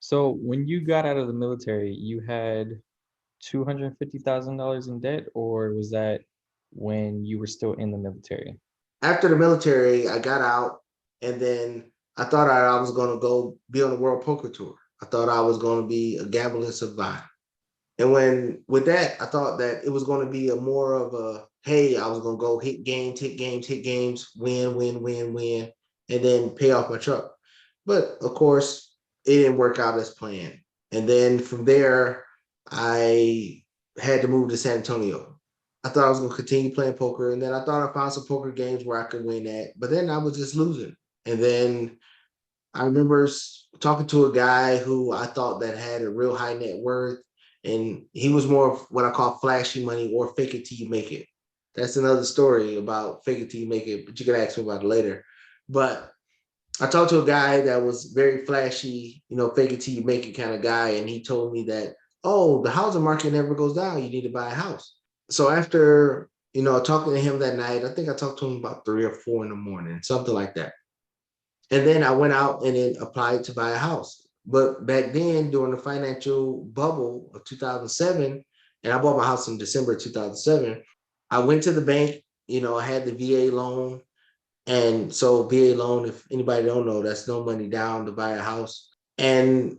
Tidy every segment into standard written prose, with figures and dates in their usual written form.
So when you got out of the military, you had $250,000 in debt, or was that when you were still in the military? After the military, I got out, and then I thought I was going to go be on the World Poker Tour. I thought I was going to be a gambling survivor. And when with that, I thought that it was going to be a more of a hey, I was going to go hit games, win, win, win, win, and then pay off my truck. But of course, it didn't work out as planned. And then from there, I had to move to San Antonio. I thought I was going to continue playing poker, and then I thought I found some poker games where I could win at, but then I was just losing. And then I remember talking to a guy who I thought that had a real high net worth, and he was more of what I call flashy money or fake it till you make it. That's another story about fake it till you make it, but you can ask me about it later. But I talked to a guy that was very flashy, fake it till you make it kind of guy, and he told me that, oh, the housing market never goes down. You need to buy a house. So after talking to him that night, I think I talked to him about 3 or 4 in the morning, something like that. And then I went out and then applied to buy a house. But back then, during the financial bubble of 2007, and I bought my house in December 2007, I went to the bank. I had the VA loan. And so VA loan, if anybody don't know, that's no money down to buy a house. And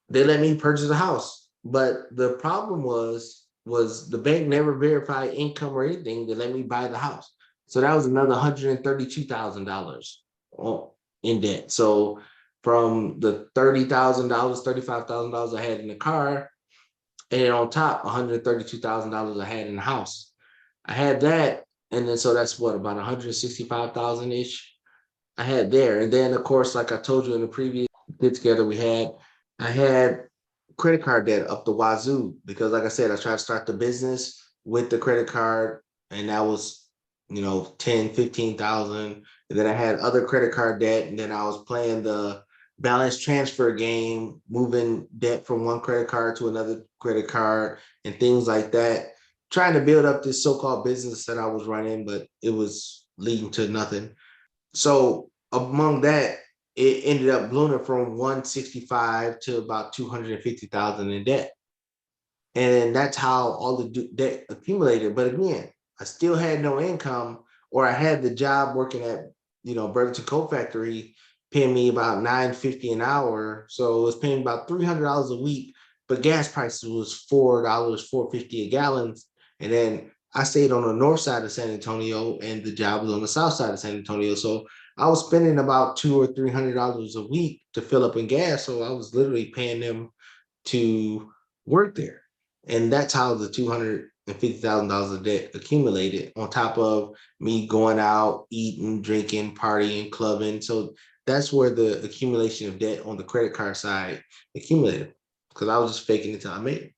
they let me purchase a house. But the problem was the bank never verified income or anything to let me buy the house. So that was another $132,000 in debt. So from the $30,000, $35,000 I had in the car, and then on top, $132,000 I had in the house. I had that, and then so that's what, about 165,000 ish I had there. And then of course, like I told you in the previous get together I had credit card debt up the wazoo because, like I said, I tried to start the business with the credit card, and that was 10, 15,000. And then I had other credit card debt, and then I was playing the balance transfer game, moving debt from one credit card to another credit card and things like that, trying to build up this so-called business that I was running, but it was leading to nothing. So among that, it ended up ballooning from 165 to about 250,000 in debt. And that's how all the debt accumulated. But again, I still had no income, or I had the job working at, Burlington Coat Factory, paying me about $9.50 an hour. So it was paying about $300 a week, but gas prices was $4, $4.50 a gallon. And then I stayed on the north side of San Antonio, and the job was on the south side of San Antonio. So I was spending about $200 or $300 a week to fill up in gas. So I was literally paying them to work there. And that's how the $250,000 of debt accumulated on top of me going out, eating, drinking, partying, clubbing. So that's where the accumulation of debt on the credit card side accumulated because I was just faking it till I made it.